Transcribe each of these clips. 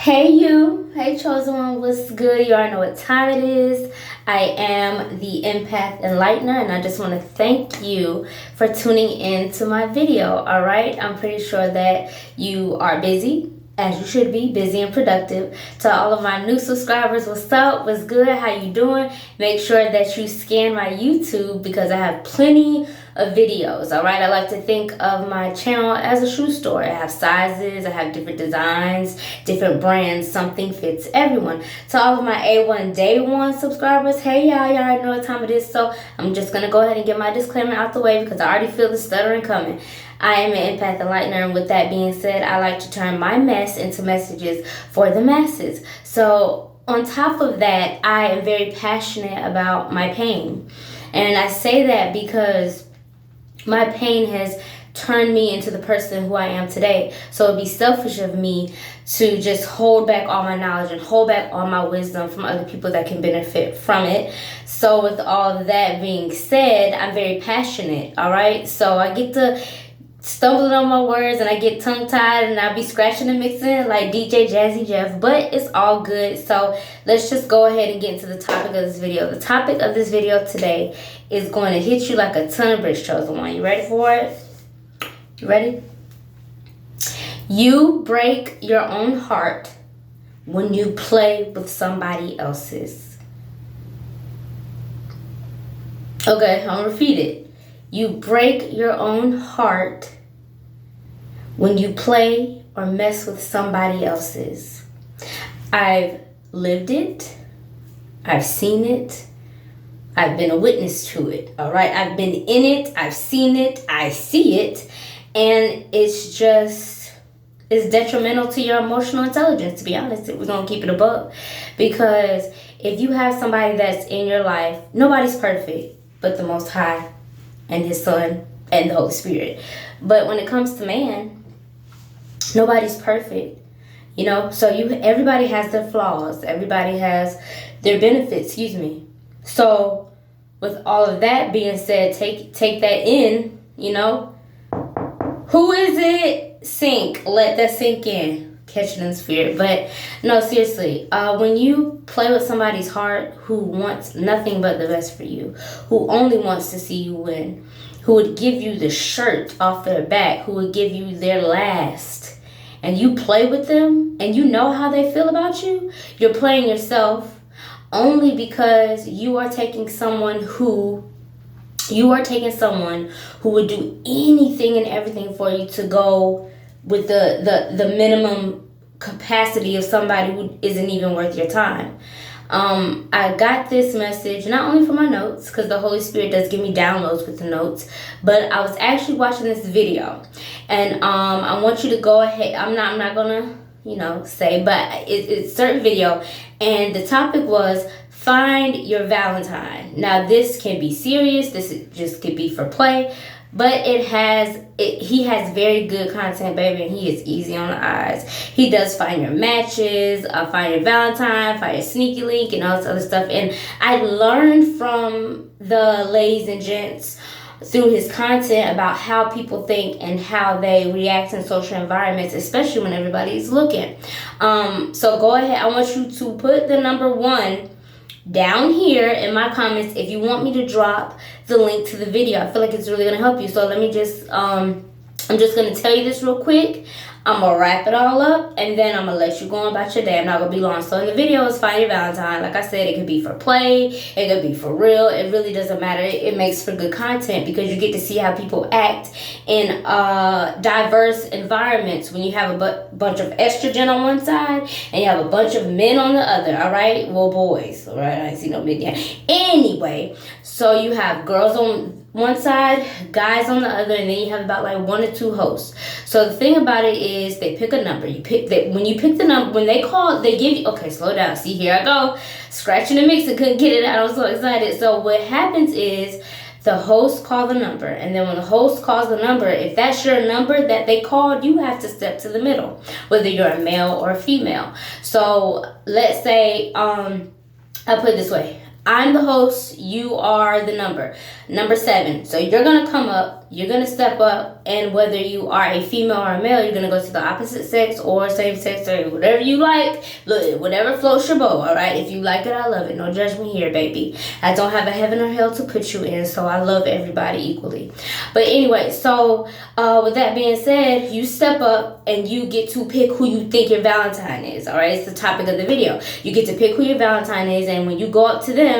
Hey you, hey chosen one, what's good? You already know what time it is. I am the Empath Enlightener, and I just want to thank you for tuning in to my video. All right, I'm pretty sure that you are busy, as you should be, busy and productive. To all of my new subscribers, what's up? What's good? How you doing? Make sure that you scan my YouTube because I have plenty of videos. All right, I like to think of my channel as a shoe store. I have sizes, I have different designs, different brands. Something fits everyone. To all of my A1 Day 1 subscribers, hey y'all already know what time it is, so I'm just gonna go ahead and get my disclaimer out the way because I already feel the stuttering coming. I am an empath enlightener, and with that being said, I like to turn my mess into messages for the masses. So on top of that, I am very passionate about my pain. And I say that because my pain has turned me into the person who I am today. So it'd be selfish of me to just hold back all my knowledge and hold back all my wisdom from other people that can benefit from it. So with all that being said, I'm very passionate, all right? So I get to stumbling on my words and I get tongue-tied and I be scratching and mixing like DJ Jazzy Jeff, but it's all good. So let's just go ahead and get into the topic of this video. The topic of this video today is going to hit you like a ton of bricks, chosen one. You ready for it? You ready? You break your own heart when you play with somebody else's. Okay, I'll repeat it. You break your own heart when you play or mess with somebody else's. I've lived it. I've seen it. I've been a witness to it. All right. I've been in it. I've seen it. I see it. And it's detrimental to your emotional intelligence, to be honest. We're going to keep it above. Because if you have somebody that's in your life, nobody's perfect but the Most High and His Son and the Holy Spirit. But when it comes to man, nobody's perfect. You know, so everybody has their flaws. Everybody has their benefits, excuse me. So with all of that being said, take that in, you know. Who is it? Sink. Let that sink in. Catch it in the spirit. But no, seriously, when you play with somebody's heart who wants nothing but the best for you, who only wants to see you win, who would give you the shirt off their back, who would give you their last, and you play with them and you know how they feel about you, you're playing yourself only because you are taking someone who would do anything and everything for you to go with the minimum capacity of somebody who isn't even worth your time. I got this message not only from my notes, because the Holy Spirit does give me downloads with the notes, but I was actually watching this video, and I want you to go ahead. I'm not gonna say, but it's a certain video, and the topic was find your Valentine. Now this can be serious. Just could be for play. But he has very good content, baby, and he is easy on the eyes. He does find your matches, find your Valentine, find your sneaky link, and all this other stuff. And I learned from the ladies and gents through his content about how people think and how they react in social environments, especially when everybody's looking. So go ahead. I want you to put the number 1 down here in my comments if you want me to drop the link to the video. I feel like it's really going to help you. So let me just, I'm just going to tell you this real quick. I'm going to wrap it all up, and then I'm going to let you go on about your day. I'm not going to be long. So in the video is Find Your Valentine. Like I said, it could be for play. It could be for real. It really doesn't matter. It makes for good content because you get to see how people act in diverse environments when you have a bunch of estrogen on one side and you have a bunch of men on the other, all right? Well, boys, all right? I ain't see no men yet. Anyway, so you have girls on one side, guys on the other, and then you have about like 1 or 2 hosts. So the thing about it is they pick a number. When you pick the number, when they call, they give you, okay, slow down. See, here I go. Scratching and mixing, couldn't get it out. I was so excited. So what happens is the host call the number, and then when the host calls the number, if that's your number that they called, you have to step to the middle, whether you're a male or a female. So let's say, I'll put it this way. I'm the host, you are the number. Number 7. So you're going to come up, you're going to step up, and whether you are a female or a male, you're going to go to the opposite sex or same sex or whatever you like. Look, whatever floats your boat, all right? If you like it, I love it. No judgment here, baby. I don't have a heaven or hell to put you in, so I love everybody equally. But anyway, so with that being said, you step up and you get to pick who you think your Valentine is, all right? It's the topic of the video. You get to pick who your Valentine is, and when you go up to them,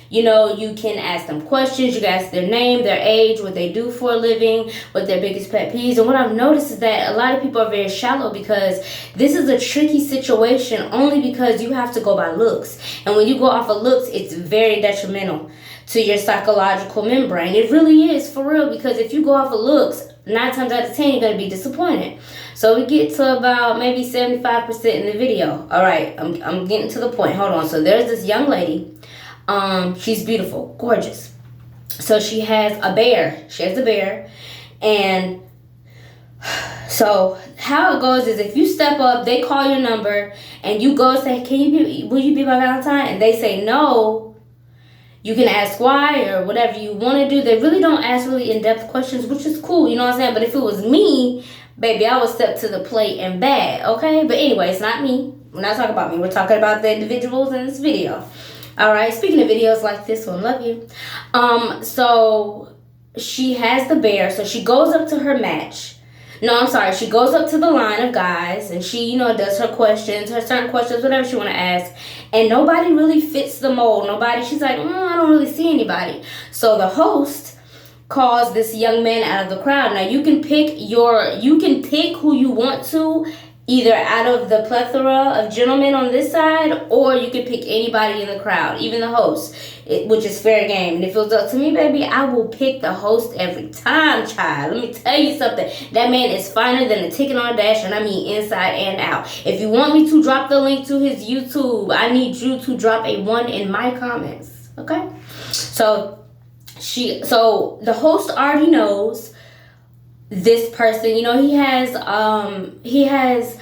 you know, you can ask them questions. You can ask their name, their age, what they do for a living, what their biggest pet peeves. And what I've noticed is that a lot of people are very shallow because this is a tricky situation only because you have to go by looks. And when you go off of looks, it's very detrimental to your psychological membrane. It really is, for real, because if you go off of looks, 9 times out of 10, you're going to be disappointed. So we get to about maybe 75% in the video. All right, I'm getting to the point. Hold on. So there's this young lady. She's beautiful, gorgeous. So she has a bear. She has a bear. And so how it goes is if you step up, they call your number, and you go say, will you be my Valentine? And they say no. You can ask why or whatever you want to do. They really don't ask really in-depth questions, which is cool, you know what I'm saying? But if it was me, baby, I would step to the plate and bag, okay? But anyway, it's not me. We're not talking about me. We're talking about the individuals in this video. All right, speaking of videos like this one, love you. So she has the bear. So she goes up to her match. No, I'm sorry. She goes up to the line of guys, and she, you know, does her questions, her certain questions, whatever she want to ask. And nobody really fits the mold. Nobody. She's like, I don't really see anybody. So the host calls this young man out of the crowd. Now you can pick who you want to, either out of the plethora of gentlemen on this side, or you can pick anybody in the crowd, even the host, which is fair game. And if it was up to me, baby, I will pick the host every time, child. Let me tell you something. That man is finer than a ticket on a dash, and I mean inside and out. If you want me to drop the link to his YouTube, I need you to drop a 1 in my comments, okay? So the host already knows this person. You know, he has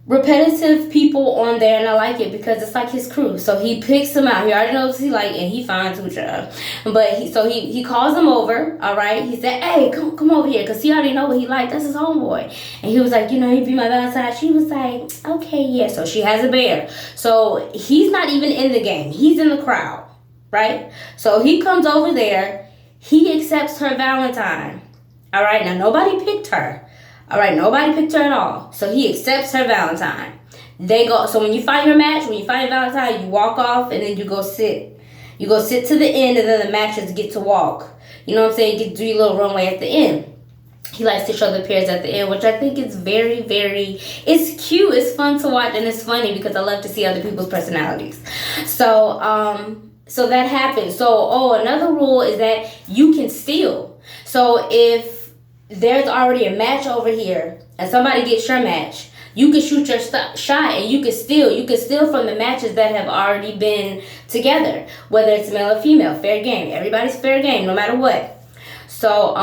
repetitive people on there, and I like it because it's like his crew. So he picks them out. He already knows what he like, and he finds who job. But he calls them over. All right, he said, "Hey, come over here," because he already know what he like. That's his homeboy. And he was like, you know, he'd be my Valentine. She was like, okay, yeah. So she has a bear. So he's not even in the game. He's in the crowd, right? So he comes over there. He accepts her Valentine. All right, now nobody picked her. All right, nobody picked her at all. So he accepts her Valentine. They go. So when you find your match, when you find your Valentine, you walk off and then you go sit. You go sit to the end, and then the matches get to walk. You know what I'm saying? You get to do your little runway at the end. He likes to show the pairs at the end, which I think is very, very, it's cute. It's fun to watch, and it's funny because I love to see other people's personalities. So that happens. So, another rule is that you can steal. So if there's already a match over here and somebody gets your match, you can shoot your shot and you can steal. You can steal from the matches that have already been together, whether it's male or female. Fair game. Everybody's fair game, no matter what. So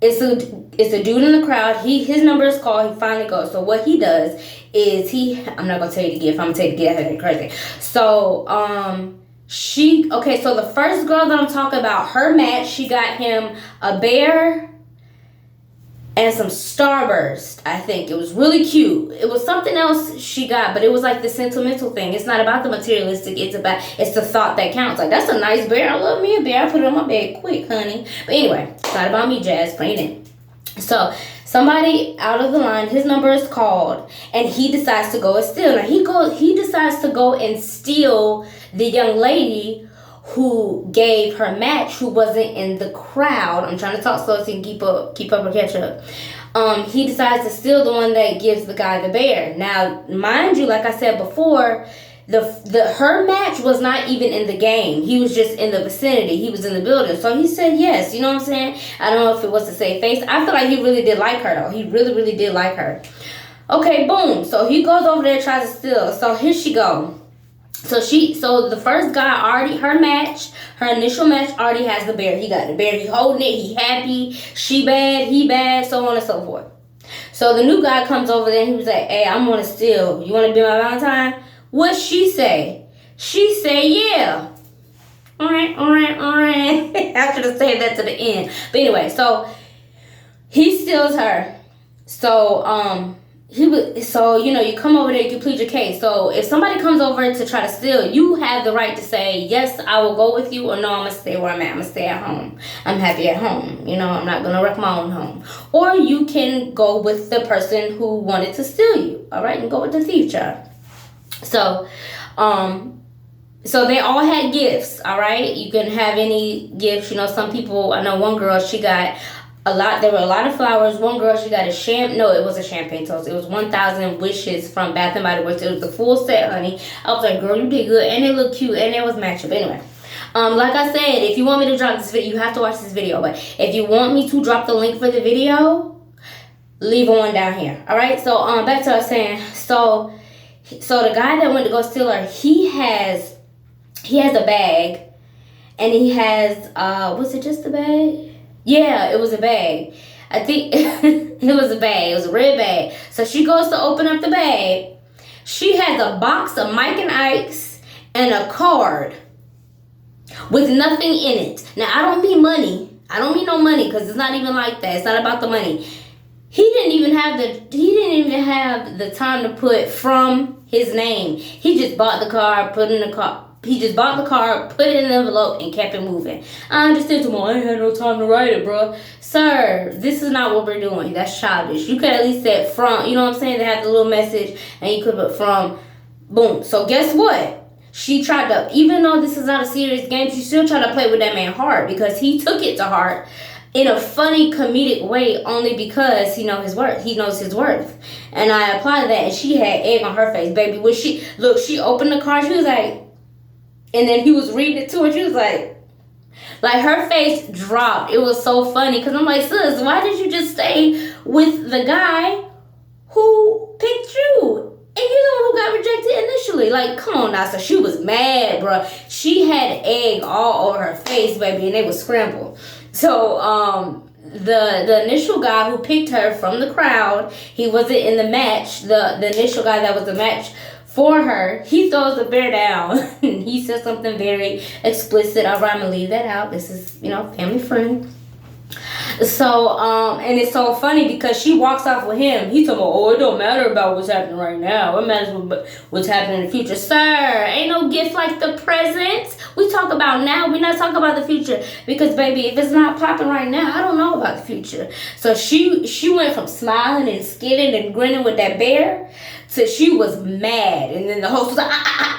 it's a dude in the crowd. His number is called. He finally goes. So what he does is I'm not gonna tell you the gift. I'm gonna tell you the gift. Crazy. So so the first girl that I'm talking about, her match, she got him a bear and some Starburst, I think. It was really cute. It was something else she got, but it was like the sentimental thing. It's not about the materialistic. It's the thought that counts. Like, that's a nice bear. I love me a bear. I put it on my bed quick, honey. But anyway, it's not about me, Jazz. Bring it in. So somebody out of the line, his number is called, and he decides to go and steal. Now he decides to go and steal the young lady who gave her match, who wasn't in the crowd. I'm trying to talk slow so you can keep up or catch up. He decides to steal the one that gives the guy the bear. Now, mind you, like I said before, her match was not even in the game. He was just in the vicinity. He was in the building. So he said yes. You know what I'm saying? I don't know if it was to save face. I feel like he really did like her, though. He really, really did like her. Okay, boom. So he goes over there and tries to steal. So here she go. So the first guy her initial match already has the bear. He got the bear. He holding it. He happy. She bad. He bad. So on and so forth. So the new guy comes over there and he was like, hey, I'm going to steal. You want to be my Valentine? What she say? She say, yeah. I should have saved that to the end. But anyway, so he steals her. So you come over there, you plead your case. So if somebody comes over to try to steal, you have the right to say, yes, I will go with you, or no, I'm gonna stay where I'm at. I'm gonna stay at home. I'm happy at home. I'm not gonna wreck my own home. Or you can go with the person who wanted to steal you. All right, and go with the thief, child. So they all had gifts, all right? You can have any gifts. Some people, I know one girl, she got there were a lot of flowers. One girl, she got it was a champagne toast. It was 1,000 wishes from Bath and Body Works. It was the full set, honey. I was like, girl, you did good. And it looked cute. And it was matchup. Anyway, like I said, if you want me to drop this video, you have to watch this video. But if you want me to drop the link for the video, leave one down here. All right? So back to what I was saying. So the guy that went to go steal her, he has a bag, and he has was it just a bag? Yeah, it was a bag. I think it was a bag. It was a red bag. So she goes to open up the bag. She has a box of Mike and Ike's and a card with nothing in it. Now, I don't mean money. I don't mean no money, because it's not even like that. It's not about the money. He didn't even have the time to put from his name. He just bought the card, put in the card. He just bought the card, put it in an envelope, and kept it moving. I understand tomorrow. I ain't had no time to write it, bro. Sir, this is not what we're doing. That's childish. You could at least say from. You know what I'm saying? They have the little message, and you could put from. Boom. So guess what? She tried to, even though this is not a serious game, she still tried to play with that man's heart, because he took it to heart in a funny, comedic way, only because he knows his worth. He knows his worth. And I applied that, and she had egg on her face, baby. When she opened the card, she was like, and then he was reading it to her. She was like her face dropped. It was so funny, because I'm like, sis, why did you just stay with the guy who picked you? And you're the one who got rejected initially. Like, come on now. So she was mad, bro. She had egg all over her face, baby, and they was scrambled. So, the initial guy who picked her from the crowd, he wasn't in the match. The initial guy that was the match for her, he throws the bear down. He says something very explicit. I'm gonna leave that out. This is, family friend. So, and it's so funny because she walks off with him. He's talking about, oh, it don't matter about what's happening right now. It matters what's happening in the future. Sir, ain't no gift like the present. We talk about now. We're not talking about the future. Because, baby, if it's not popping right now, I don't know about the future. So she went from smiling and skidding and grinning with that bear to she was mad. And then the host was like,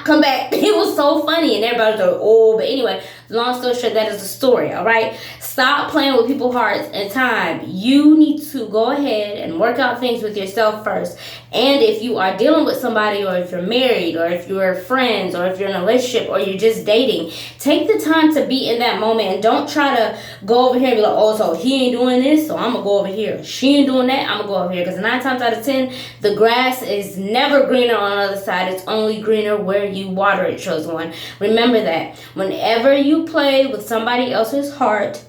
come back. It was so funny. And everybody was like, oh. But anyway, long story short, that is the story, all right? Stop playing with people's hearts and time. You need to go ahead and work out things with yourself first. And if you are dealing with somebody, or if you're married, or if you're friends, or if you're in a relationship, or you're just dating, take the time to be in that moment, and don't try to go over here and be like, oh, so he ain't doing this, so I'm going to go over here. She ain't doing that, I'm going to go over here. Because 9 times out of 10, the grass is never greener on the other side. It's only greener where you water it, chosen one. Remember that. Whenever you play with somebody else's heart,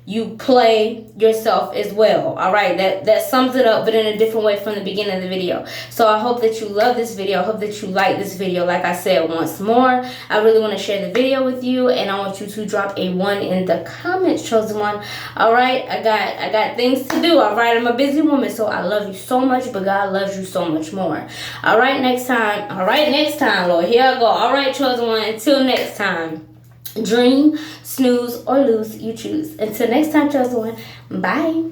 you play yourself as well. All right, that sums it up, but in a different way from the beginning of the video. So I hope that you love this video. I hope that you like this video. Like I said, once more, I really want to share the video with you, and I want you to drop a 1 in the comments, chosen one. All right, I got things to do. All right, I'm a busy woman, so I love you so much, but God loves you so much more. All right, next time. All right, next time, Lord. Here I go. All right, chosen one. Until next time. Dream, snooze, or lose, you choose. Until next time, chosen one. Bye.